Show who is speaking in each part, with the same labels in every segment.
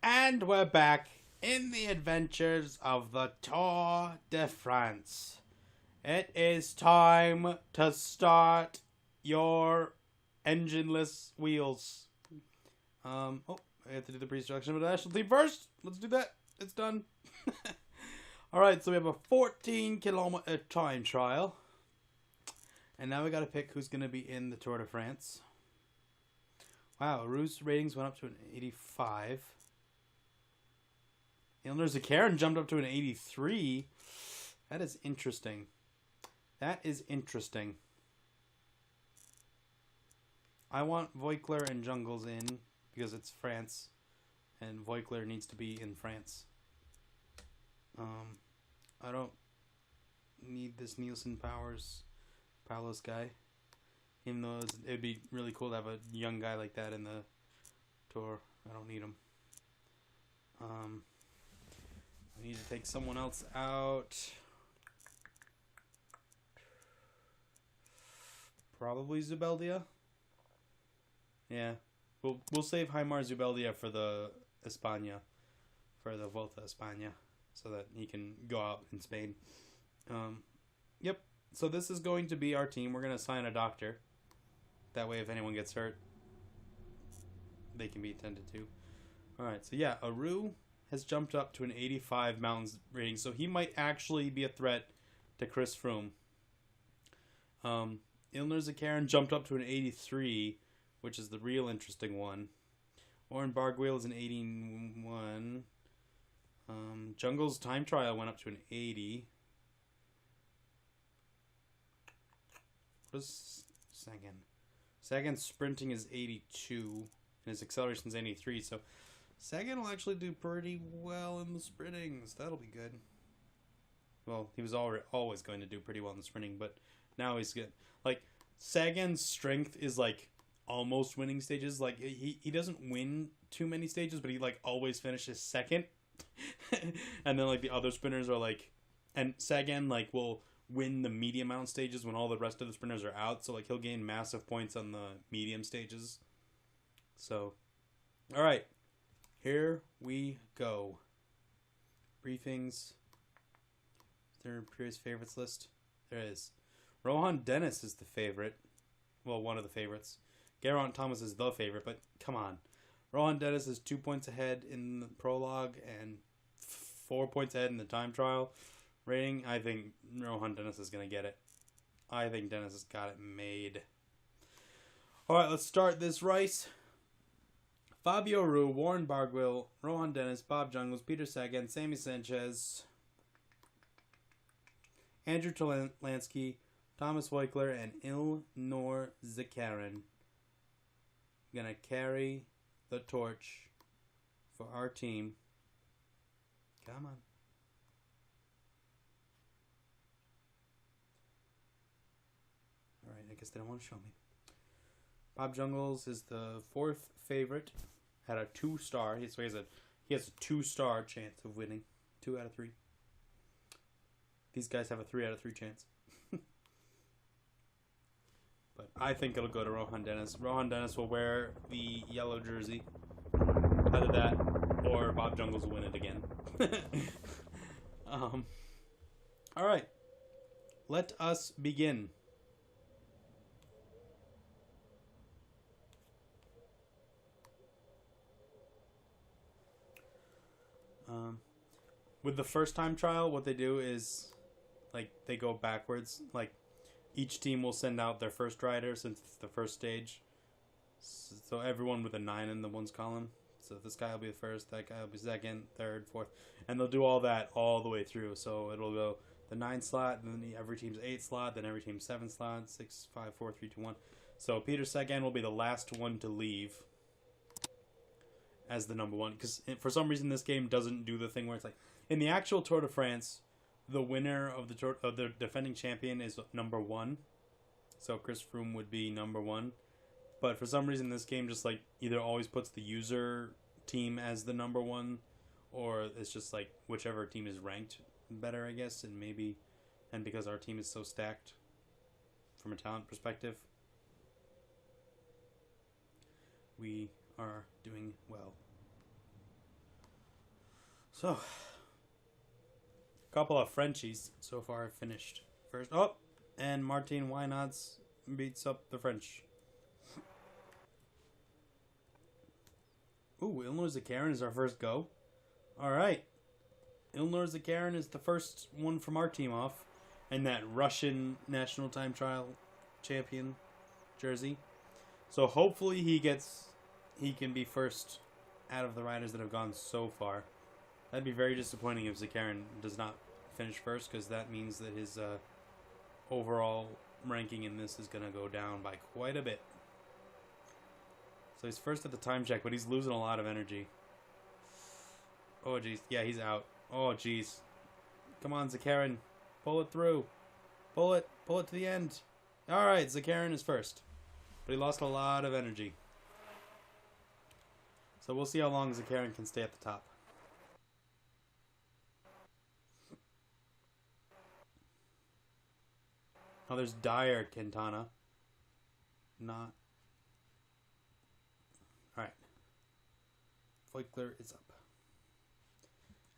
Speaker 1: And we're back in the adventures of the Tour de France. It is time to start your engineless wheels. I have to do the pre-selection of the national team first. Let's do that. It's done. Alright, so we have a 14-kilometer time trial. And now we gotta pick who's gonna be in the Tour de France. Wow, Rue's ratings went up to an 85. Ilnur Zakarin jumped up to an 83. That is interesting. That is interesting. I want Voigtler and Jungles in because it's France, and Voigtler needs to be in France. I don't need this Nielsen Palos guy. Even though it'd be really cool to have a young guy like that in the tour. I don't need him. I need to take someone else out. Probably Zubeldia. Yeah. We'll save Jaimar Zubeldia for the España. For the Volta España. So that he can go out in Spain. Yep. So this is going to be our team. We're going to assign a doctor. That way if anyone gets hurt, they can be attended to. Alright, so yeah, Aru has jumped up to an 85 mountains rating, so he might actually be a threat to Chris Froome. Ilnur Zakarin jumped up to an 83, which is the real interesting one. Oren Barguil is an 81. Jungle's time trial went up to an 80. What is Sagan? Sagan's sprinting is 82, and his acceleration is 83, so Sagan will actually do pretty well in the sprintings. That'll be good. Well, he was always going to do pretty well in the sprinting, but now he's good. Like, Sagan's strength is, like, almost winning stages. Like, he doesn't win too many stages, but he, like, always finishes second. And then, like, the other sprinters are, like... And Sagan, like, will win the medium mountain stages when all the rest of the sprinters are out. So, like, he'll gain massive points on the medium stages. So, alright. Here we go. Briefings. Is there a previous favorites list? There is. Rohan Dennis is the favorite. Well, one of the favorites. Geraint Thomas is the favorite, but come on. Rohan Dennis is 2 points ahead in the prologue and 4 points ahead in the time trial rating. I think Rohan Dennis is going to get it. I think Dennis has got it made. Alright, let's start this race. Fabio Aru, Warren Barguil, Rohan Dennis, Bob Jungles, Peter Sagan, Sammy Sanchez, Andrew Talansky, Thomas Voigtler, and Ilnur Zakarin gonna carry the torch for our team. Come on. Alright, I guess they don't want to show me. Bob Jungles is the fourth favorite. Had a 2-star. So he has a 2-star chance of winning. 2 out of 3. These guys have a 3 out of 3 chance. But I think it'll go to Rohan Dennis. Rohan Dennis will wear the yellow jersey. Either that or Bob Jungles will win it again. Alright. Let us begin. With the first time trial, what they do is, like, they go backwards. Like, each team will send out their first rider since it's the first stage. So everyone with a 9 in the ones column. So this guy will be the first, that guy will be second, third, fourth. And they'll do all that all the way through. So it'll go the 9 slot, then every team's 8 slot, then every team's 7 slot, 6, 5, 4, 3, 2, 1. So Peter Sagan will be the last one to leave as the number 1. Because for some reason this game doesn't do the thing where it's like, in the actual Tour de France, the winner of the defending champion is number 1. So Chris Froome would be number 1. But for some reason this game just like either always puts the user team as the number 1, or it's just like whichever team is ranked better, I guess, and because our team is so stacked from a talent perspective, we are doing well. So, a couple of Frenchies so far have finished first. Oh, and Martin Wynots beats up the French. Ooh, Ilnur Zakarin is our first go. Alright. Ilnur Zakarin is the first one from our team off. And that Russian national time trial champion jersey. So hopefully he can be first out of the riders that have gone so far. That'd be very disappointing if Zakarin does not finish first, because that means that his overall ranking in this is going to go down by quite a bit. So he's first at the time check, but he's losing a lot of energy. Oh, jeez. Yeah, he's out. Oh, jeez. Come on, Zakarin. Pull it through. Pull it. Pull it to the end. All right, Zakarin is first. But he lost a lot of energy. So we'll see how long Zakarin can stay at the top. Oh, there's Dyer Quintana. Not. Alright. Voigtler is up.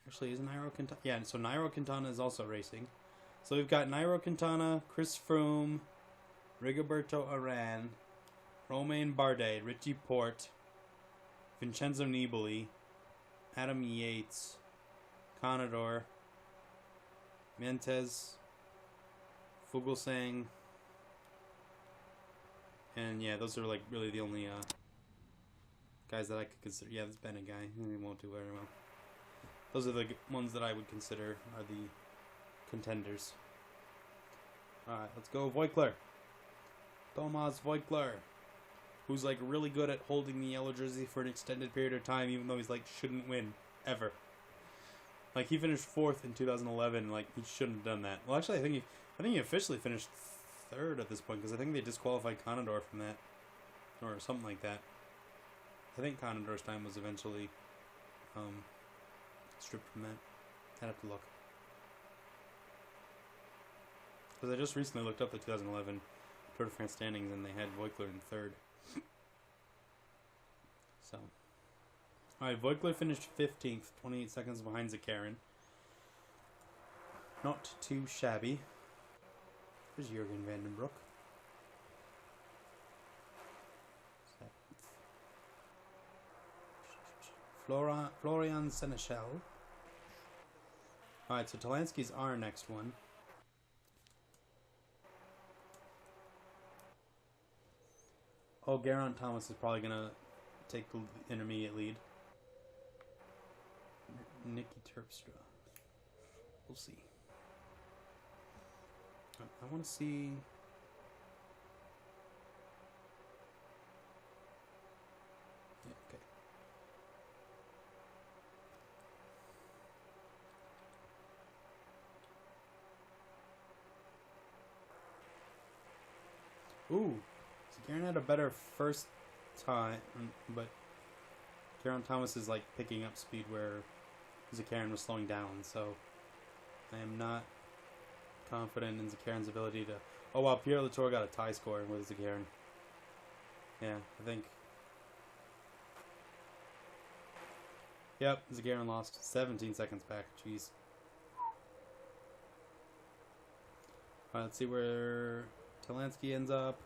Speaker 1: Actually, is Nairo Quintana? Yeah, so Nairo Quintana is also racing. So we've got Nairo Quintana, Chris Froome, Rigoberto Urán, Romain Bardet, Richie Porte, Vincenzo Nibali, Adam Yates, Conador, Mentes, Fuglsang, and yeah, those are like really the only guys that I could consider. Yeah, this Bennett guy, he won't do very well. Those are the ones that I would consider are the contenders. Alright, let's go Voigtler. Thomas Voigtler, who's like really good at holding the yellow jersey for an extended period of time, even though he's like shouldn't win ever. Like he finished 4th in 2011, like he shouldn't have done that. Well, actually, I think he officially finished 3rd at this point, because I think they disqualified Conador from that, or something like that. I think Conador's time was eventually stripped from that. I'd have to look, because I just recently looked up the 2011 Tour de France standings, and they had Voigtler in 3rd. So, alright, Voigtler finished 15th, 28 seconds behind Zakarin. Not too shabby. There's Jurgen Vandenbroek. 7th. Florian Seneschal. Alright, so Talansky's our next one. Oh, Geraint Thomas is probably going to take the intermediate lead. Nicky Terpstra. We'll see. I want to see... Yeah, okay. Ooh. Geraint had a better first time, but Geraint Thomas is like picking up speed where Zakarin was slowing down, so I am not confident in Zakarin's ability to... Oh wow, Pierre Latour got a tie score with Zakarin. Yeah, I think... Yep, Zakarin lost 17 seconds back, jeez. Alright, let's see where Talansky ends up.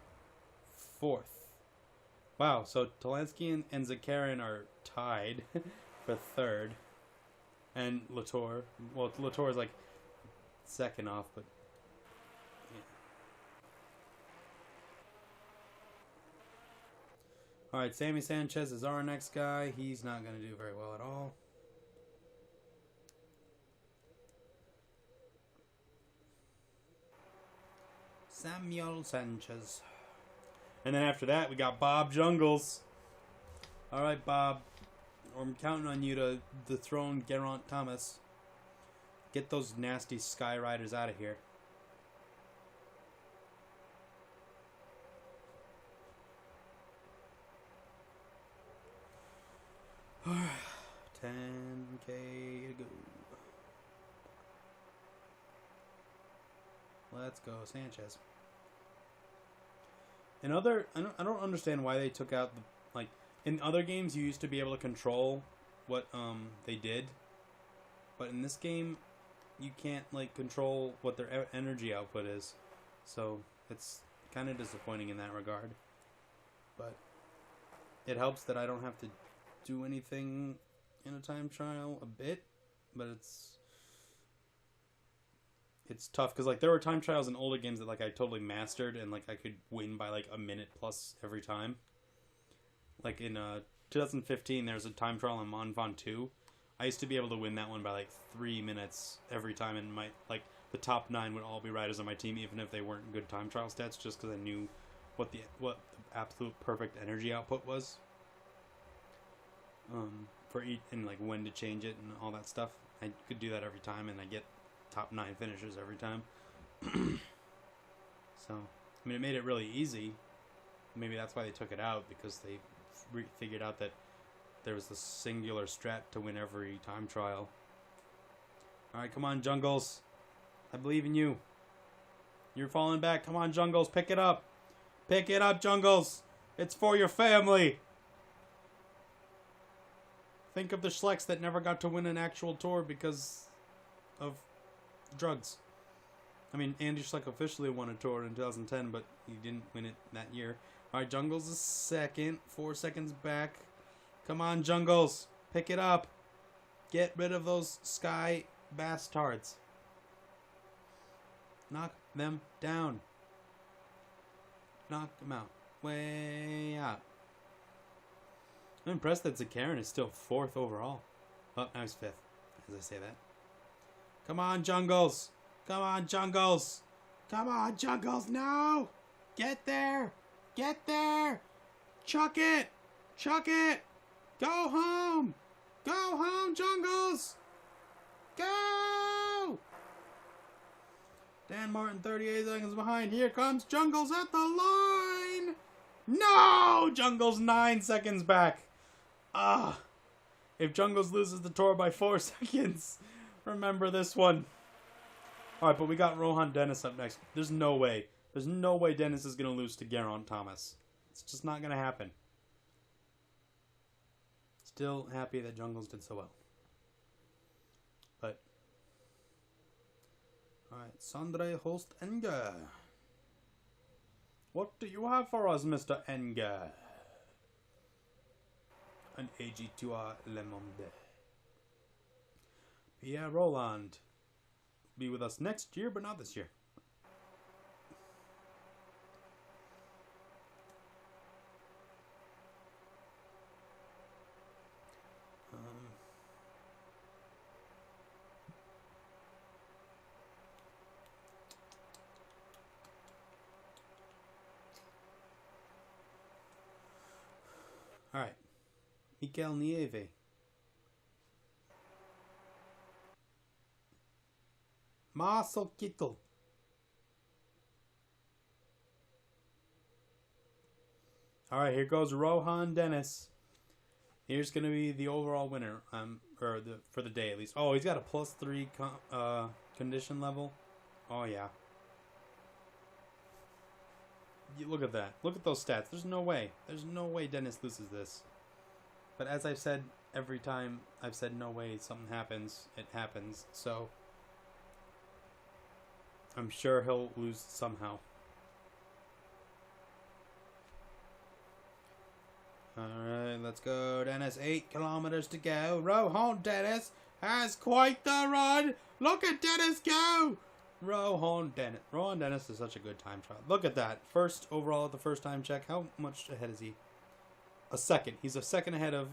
Speaker 1: 4th. Wow, so Talansky and Zakarin are tied for 3rd. And Latour. Well, Latour is like 2nd off, but... Yeah. Alright, Sammy Sanchez is our next guy. He's not going to do very well at all. Samuel Sanchez. And then after that, we got Bob Jungles. Alright, Bob. I'm counting on you to dethrone Geraint Thomas. Get those nasty Sky Riders out of here. $10K to go. Let's go, Sanchez. I don't understand why they took out the, like, in other games you used to be able to control what they did, But in this game, you can't like control what their energy output is, so it's kind of disappointing in that regard. But it helps that I don't have to do anything in a time trial a bit, but it's tough because like there were time trials in older games that like I totally mastered and like I could win by like a minute plus every time. Like in 2015, there's a time trial in Monfon 2. I used to be able to win that one by like 3 minutes every time, and my like the top 9 would all be riders on my team, even if they weren't good time trial stats, just because I knew what the absolute perfect energy output was. For each and like when to change it and all that stuff. I could do that every time, and I get top 9 finishers every time. So, I mean, it made it really easy. Maybe that's why they took it out, because they figured out that there was the singular strat to win every time trial. Alright, come on, Jungles. I believe in you. You're falling back. Come on, Jungles. Pick it up. Pick it up, Jungles. It's for your family. Think of the Schlecks that never got to win an actual tour because of drugs. I mean, Andy Schleck officially won a tour in 2010, but he didn't win it that year. Alright, Jungles is second. 4 seconds back. Come on, Jungles. Pick it up. Get rid of those Sky bastards. Knock them down. Knock them out. Way out. I'm impressed that Zakarin is still 4th overall. Oh, now he's 5th, as I say that. Come on, Jungles. Come on, Jungles. Come on, Jungles. No! Get there. Get there. Chuck it. Chuck it. Go home. Go home, Jungles. Go. Dan Martin 38 seconds behind. Here comes Jungles at the line. No! Jungles 9 seconds back. Ah. If Jungles loses the tour by 4 seconds, remember this one. Alright, but we got Rohan Dennis up next. There's no way. There's no way Dennis is going to lose to Geraint Thomas. It's just not going to happen. Still happy that Jungles did so well. But. Alright, Sandre Holst Enger. What do you have for us, Mr. Enger? An AG2R Le Monde. Pierre Roland. Be with us next year, but not this year. Alright. Mikel Nieve. Marcel Kittel. Alright, here goes Rohan Dennis. Here's going to be the overall winner. For the day at least. Oh, he's got a +3 condition level. Oh, yeah. Look at that. Look at those stats. There's no way. There's no way Dennis loses this. But as I've said every time I've said no way something happens, it happens. So I'm sure he'll lose somehow. Alright, let's go, Dennis. 8 kilometers to go. Rohan Dennis has quite the run. Look at Dennis go. Rohan Dennis. Rohan Dennis is such a good time trial. Look at that. First overall at the first time check. How much ahead is he? A second. He's a second ahead of...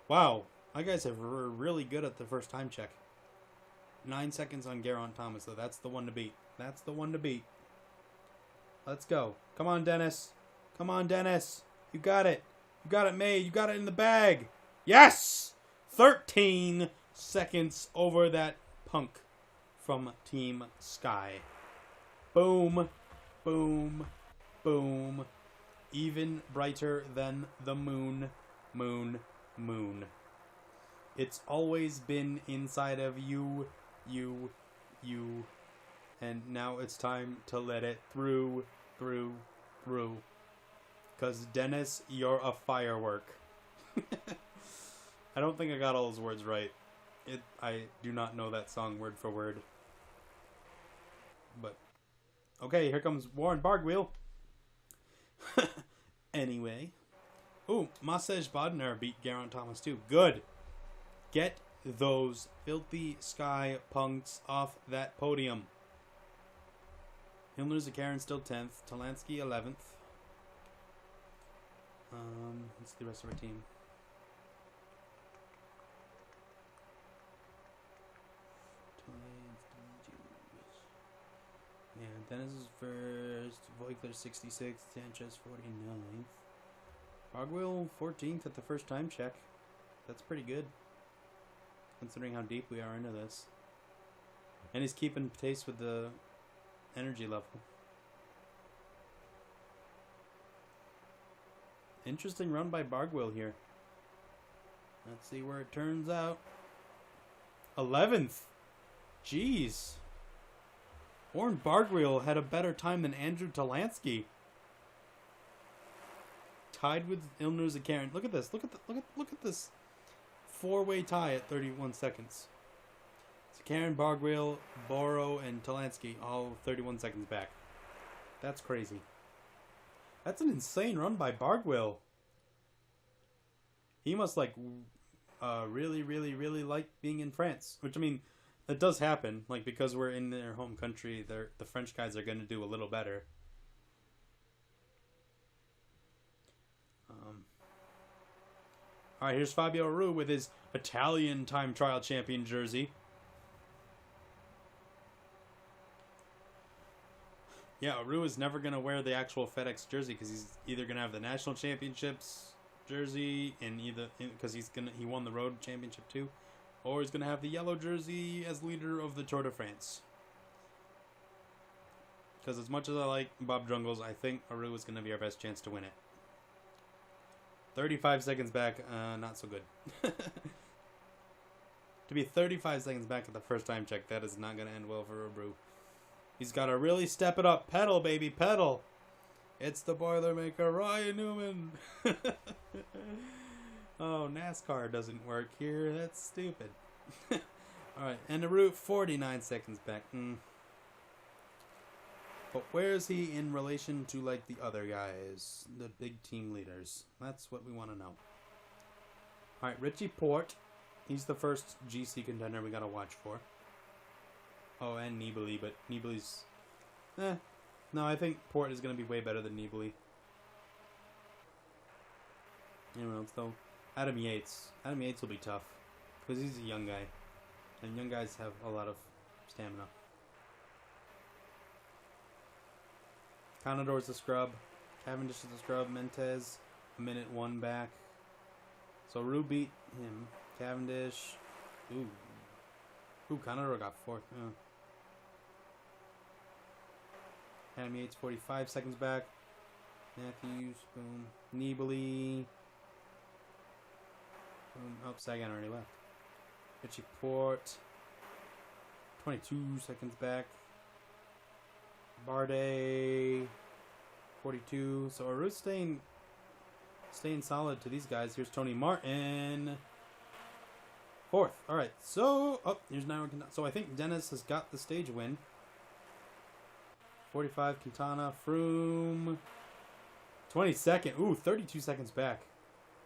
Speaker 1: Wow. You guys are really good at the first time check. 9 seconds on Geraint Thomas, though. That's the one to beat. That's the one to beat. Let's go. Come on, Dennis. Come on, Dennis. You got it. You got it made. You got it in the bag. Yes! 13 seconds over that punk from Team Sky. Boom. Boom. Boom. Even brighter than the moon. Moon. Moon. It's always been inside of you. You. You. And now it's time to let it through. Through. Through. Because, Dennis, you're a firework. I don't think I got all those words right. I do not know that song word for word. But okay, here comes Warren Barguil. Anyway. Ooh, Masej Bodnar beat Geraint Thomas too. Good. Get those filthy sky punks off that podium. Hilner Zakharin still 10th. Talansky 11th. Let's see the rest of our team. Yeah, Dennis is first. Voigtler 66th. Sanchez 49th. Barguil 14th at the first time check. That's pretty good, considering how deep we are into this. And he's keeping pace with the energy level. Interesting run by Barguil here. Let's see where it turns out. 11th. Jeez. Warren Barguil had a better time than Andrew Talansky. Tied with Ilnur Zakharin. Look at this. Look at this four-way tie at 31 seconds. Zakharin, Barguil, Boro, and Talansky all 31 seconds back. That's crazy. That's an insane run by Barguil. He must really like being in France. Which, I mean, that does happen. Like, because we're in their home country, the French guys are going to do a little better. Alright, here's Fabio Aru with his Italian time trial champion jersey. Yeah, Aru is never going to wear the actual FedEx jersey because he's either going to have the national championships jersey and because he won the road championship too, or he's going to have the yellow jersey as leader of the Tour de France. Because as much as I like Bob Jungels, I think Aru is going to be our best chance to win it. 35 seconds back, not so good. To be 35 seconds back at the first time check, that is not going to end well for Aru. He's got to really step it up. Pedal, baby, pedal. It's the Boilermaker, Ryan Newman. Oh, NASCAR doesn't work here. That's stupid. Alright, and Aru 49 seconds back. But where is he in relation to, like, the other guys? The big team leaders. That's what we want to know. Alright, Richie Porte. He's the first GC contender we got to watch for. Oh, and Nibali, but Nibali's... No, I think Porte is going to be way better than Nibali. Anyone else, though? Adam Yates. Adam Yates will be tough. Because he's a young guy. And young guys have a lot of stamina. Conador's the scrub. Cavendish is the scrub. Mentes, a minute 1 back. So Rue beat him. Cavendish. Ooh, Conador got 4th. Adam Yates 45 seconds back. Matthews, boom. Nibali. Boom. Oh, Sagan already left. Richie Porte. 22 seconds back. Bardet. 42. So Aru's staying solid to these guys. Here's Tony Martin. 4th. Alright, so... Oh, here's Nairo Quintana. So I think Dennis has got the stage win. 45, Quintana. Froome. 22nd. Ooh, 32 seconds back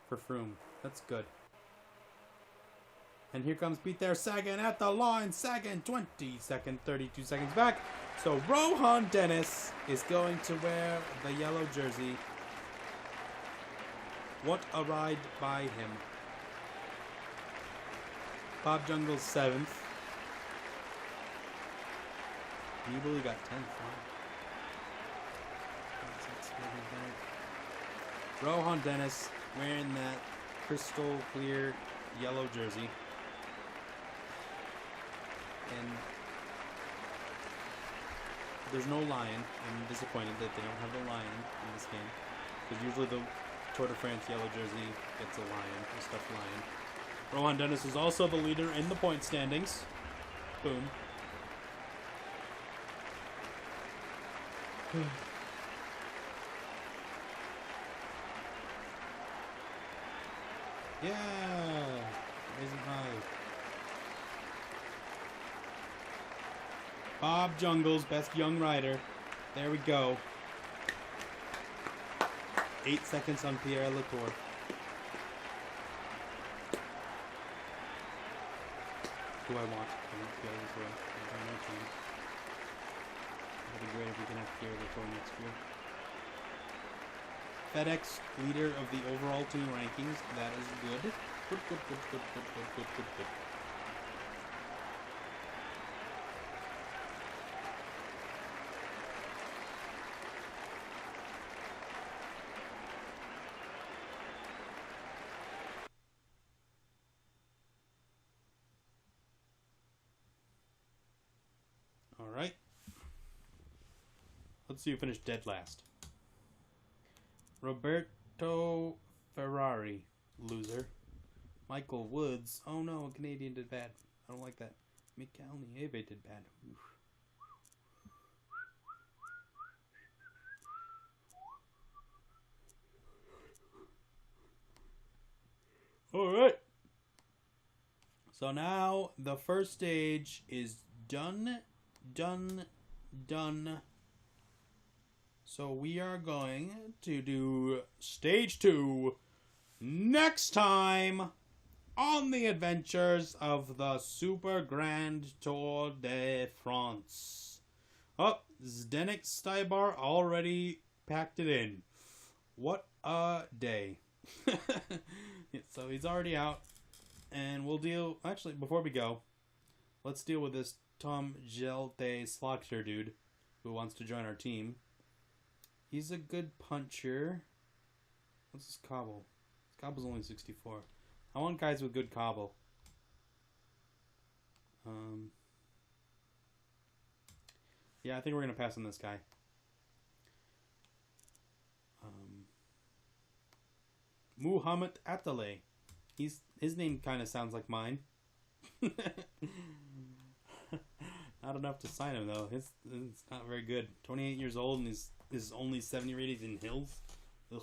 Speaker 1: for Froome. That's good. And here comes Beat There Sagan at the line. Sagan, 22nd, 32 seconds back. So Rohan Dennis is going to wear the yellow jersey. What a ride by him. Bob Jungels 7th. Nibali got 10th. Rohan Dennis wearing that crystal clear yellow jersey. And there's no lion. I'm disappointed that they don't have the lion in this game. Because usually the Tour de France yellow jersey gets a lion, a stuffed lion. Rohan Dennis is also the leader in the point standings. Boom. Yeah! Raising high. Bob Jungles, best young rider. There we go. 8 seconds on Pierre Latour. Who I want. I want Pierre Latour. It'd be great if we can have Pierre Latour next year. FedEx leader of the overall team rankings. That is good. Good. All right. Let's see who finished dead last. Roberto Ferrari, loser. Michael Woods. Oh no, a Canadian did bad. I don't like that. Mikael Nieve did bad. Oof. Alright. So now the first stage is done. So we are going to do stage 2 next time on the adventures of the Super Grand Tour de France. Oh, Zdenek Stybar already packed it in. What a day. So he's already out. And we'll deal... Actually, before we go, let's deal with this Tom Jelte Slogster dude who wants to join our team. He's a good puncher. What's his cobble? His cobble's only 64. I want guys with good cobble. Yeah, I think we're going to pass on this guy. Muhammad Atale. His name kind of sounds like mine. Not enough to sign him, though. It's not very good. 28 years old and is only 70 rated in hills. Ugh.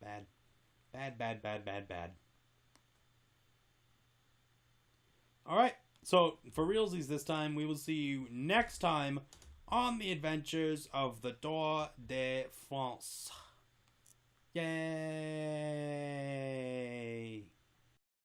Speaker 1: Bad. Bad. Alright, so for realsies this time, we will see you next time on the adventures of the Tour de France. Yay!